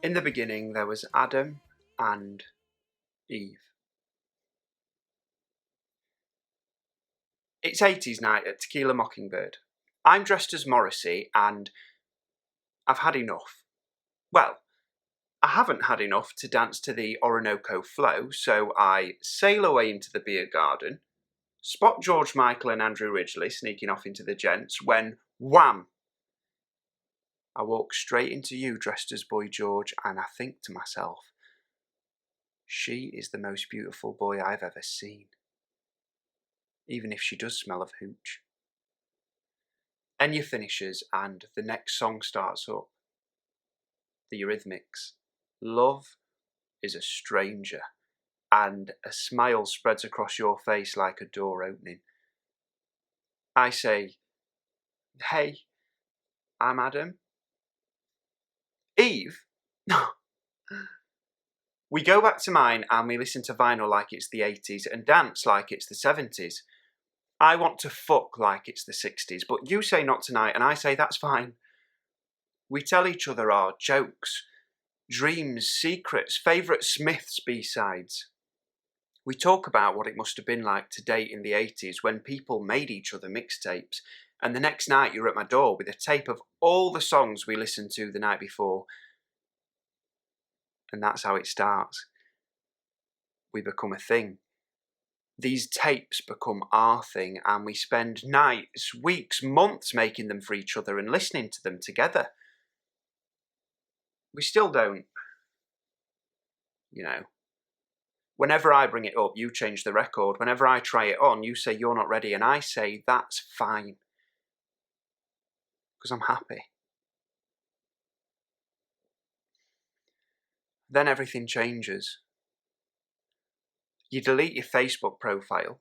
In the beginning, there was Adam and Eve. It's 80s night at Tequila Mockingbird. I'm dressed as Morrissey and I've had enough. Well, I haven't had enough to dance to the Orinoco Flow, so I sail away into the beer garden, spot George Michael and Andrew Ridgeley sneaking off into the gents, when wham! I walk straight into you dressed as Boy George, and I think to myself, she is the most beautiful boy I've ever seen. Even if she does smell of hooch. Enya finishes and the next song starts up. The Eurythmics. Love is a stranger, and a smile spreads across your face like a door opening. I say, hey, I'm Adam. Eve? We go back to mine and we listen to vinyl like it's the 80s and dance like it's the 70s. I want to fuck like it's the 60s, but you say not tonight and I say that's fine. We tell each other our jokes, dreams, secrets, favourite Smiths B-sides. We talk about what it must have been like to date in the 80s when people made each other mixtapes, and the next night you're at my door with a tape of all the songs we listened to the night before. And that's how it starts. We become a thing. These tapes become our thing, and we spend nights, weeks, months making them for each other and listening to them together. We still don't, Whenever I bring it up, you change the record. Whenever I try it on, you say you're not ready, and I say that's fine. Because I'm happy. Then everything changes. You delete your Facebook profile.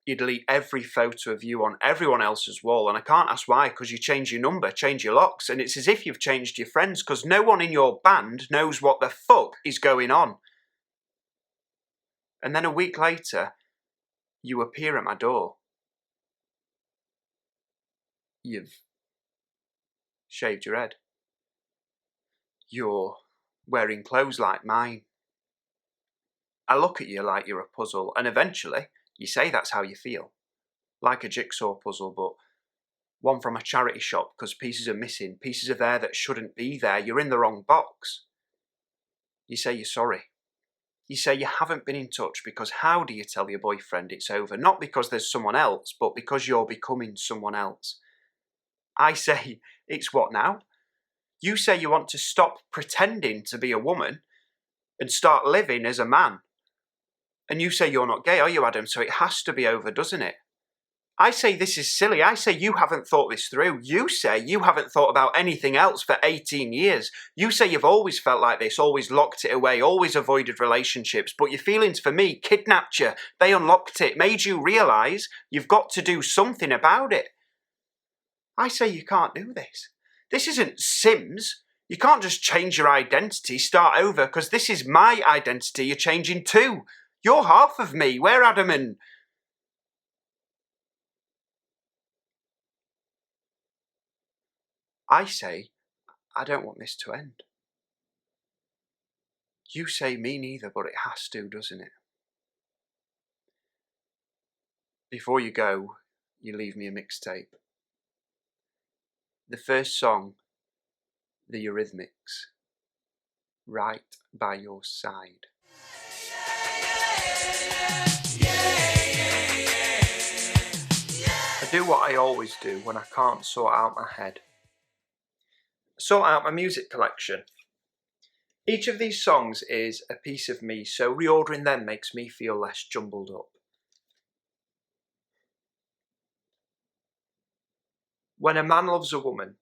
You delete every photo of you on everyone else's wall, and I can't ask why, because you change your number, change your locks, and it's as if you've changed your friends, because no one in your band knows what the fuck is going on. And then a week later, you appear at my door. You've shaved your head. You're wearing clothes like mine. I look at you like you're a puzzle, and eventually you say that's how you feel. Like a jigsaw puzzle, but one from a charity shop, because pieces are missing, pieces are there that shouldn't be there. You're in the wrong box. You say you're sorry. You say you haven't been in touch, because how do you tell your boyfriend it's over? Not because there's someone else, but because you're becoming someone else. I say, it's what now? You say you want to stop pretending to be a woman and start living as a man. And you say you're not gay, are you, Adam? So it has to be over, doesn't it? I say this is silly. I say you haven't thought this through. You say you haven't thought about anything else for 18 years. You say you've always felt like this, always locked it away, always avoided relationships, but your feelings for me kidnapped you. They unlocked it, made you realise you've got to do something about it. I say you can't do this. This isn't Sims. You can't just change your identity, start over, because this is my identity you're changing too. You're half of me. We're Adam and... I say, I don't want this to end. You say me neither, but it has to, doesn't it? Before you go, you leave me a mixtape. The first song, the Eurythmics, Right by Your Side. I do what I always do when I can't sort out my head. Sort out my music collection. Each of these songs is a piece of me, so reordering them makes me feel less jumbled up. When a man loves a woman,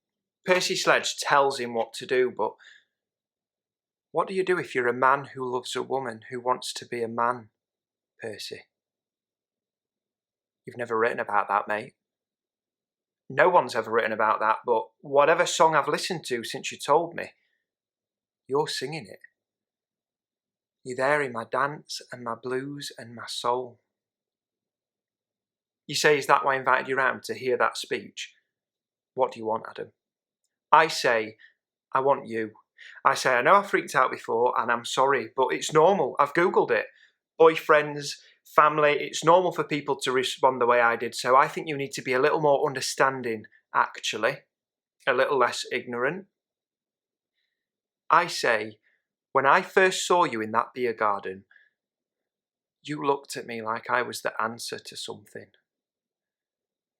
Percy Sledge tells him what to do, but what do you do if you're a man who loves a woman who wants to be a man, Percy? You've never written about that, mate. No one's ever written about that, but whatever song I've listened to since you told me, you're singing it. You're there in my dance and my blues and my soul. You say, is that why I invited you round, to hear that speech? What do you want, Adam? I say, I want you. I say, I know I freaked out before and I'm sorry, but it's normal. I've Googled it. Boyfriends, family, it's normal for people to respond the way I did. So I think you need to be a little more understanding, actually, a little less ignorant. I say, when I first saw you in that beer garden, you looked at me like I was the answer to something.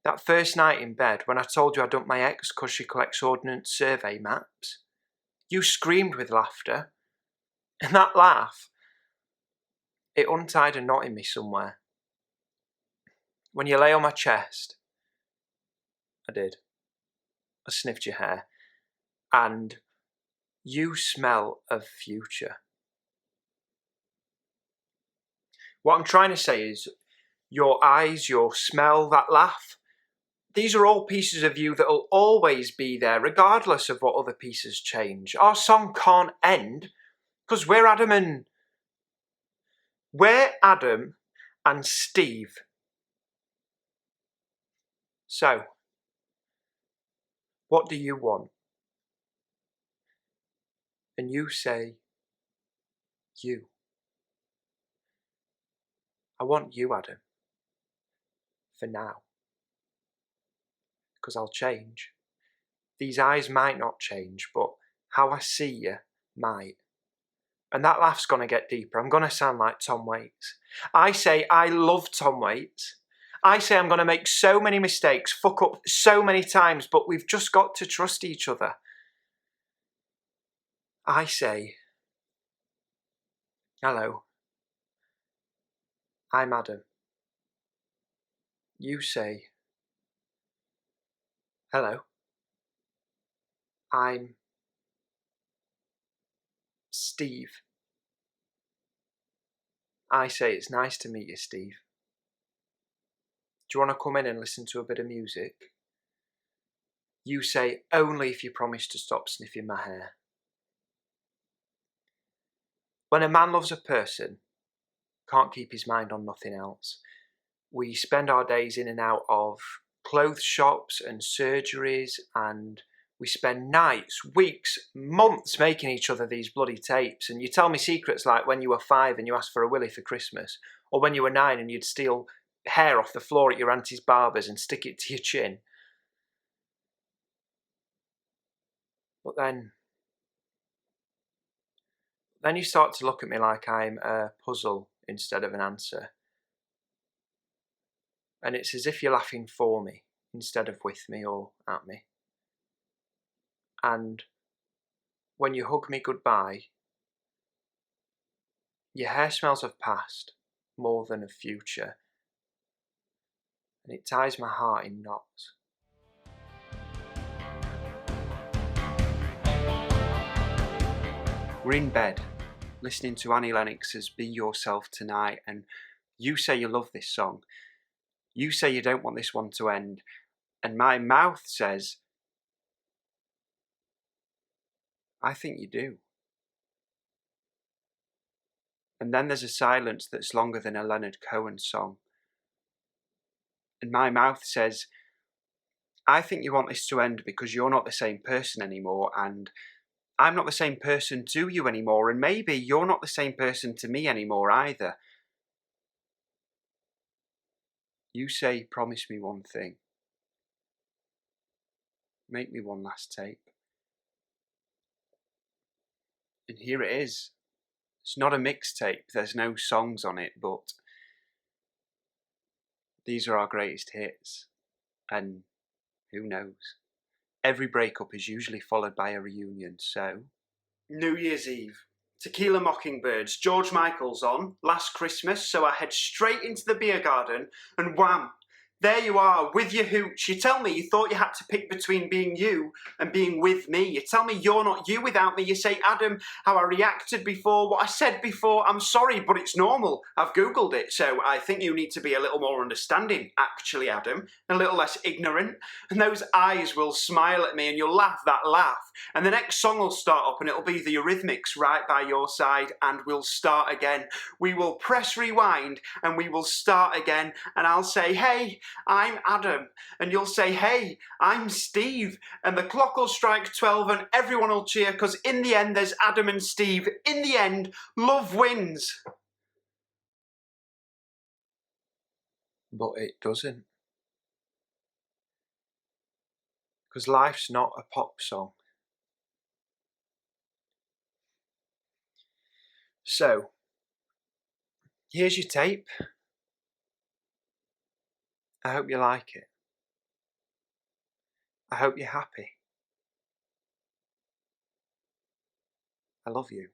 That first night in bed, when I told you I dumped my ex because she collects Ordnance Survey maps, you screamed with laughter. And that laugh, it untied a knot in me somewhere. When you lay on my chest, I did. I sniffed your hair. And you smell of future. What I'm trying to say is, your eyes, your smell, that laugh, these are all pieces of you that will always be there, regardless of what other pieces change. Our song can't end, because we're Adam and Steve. So, what do you want? And you say, you. I want you, Adam. For now. Because I'll change. These eyes might not change, but how I see you might. And that laugh's going to get deeper. I'm going to sound like Tom Waits. I say I love Tom Waits. I say I'm going to make so many mistakes, fuck up so many times, but we've just got to trust each other. I say, hello, I'm Adam. You say, hello, I'm Steve. I say, it's nice to meet you, Steve. Do you want to come in and listen to a bit of music? You say, only if you promise to stop sniffing my hair. When a man loves a person, can't keep his mind on nothing else. We spend our days in and out of clothes shops and surgeries, and we spend nights, weeks, months making each other these bloody tapes. And you tell me secrets like when you were 5 and you asked for a willy for Christmas, or when you were 9 and you'd steal hair off the floor at your auntie's barber's and stick it to your chin. But then you start to look at me like I'm a puzzle instead of an answer. And it's as if you're laughing for me instead of with me or at me. And when you hug me goodbye, your hair smells of past more than of future. And it ties my heart in knots. We're in bed, listening to Annie Lennox's Be Yourself Tonight, and you say you love this song. You say you don't want this one to end, and my mouth says, I think you do. And then there's a silence that's longer than a Leonard Cohen song. And my mouth says, I think you want this to end because you're not the same person anymore, and I'm not the same person to you anymore, and maybe you're not the same person to me anymore either. You say, promise me one thing. Make me one last tape. And here it is. It's not a mixtape, there's no songs on it, but these are our greatest hits. And who knows? Every breakup is usually followed by a reunion, so... New Year's Eve. Tequila Mockingbirds, George Michael's on, last Christmas, so I head straight into the beer garden, and wham! There you are, with your hooch. You tell me you thought you had to pick between being you and being with me. You tell me you're not you without me. You say, Adam, how I reacted before, what I said before, I'm sorry, but it's normal. I've Googled it, so I think you need to be a little more understanding, actually, Adam, a little less ignorant. And those eyes will smile at me and you'll laugh that laugh. And the next song will start up and it'll be the Eurythmics right by your side, and we'll start again. We will press rewind and we will start again, and I'll say, hey, I'm Adam. And you'll say, hey, I'm Steve. And the clock will strike 12 and everyone will cheer because in the end there's Adam and Steve. In the end, love wins. But it doesn't. Because life's not a pop song. So, here's your tape. I hope you like it. I hope you're happy. I love you.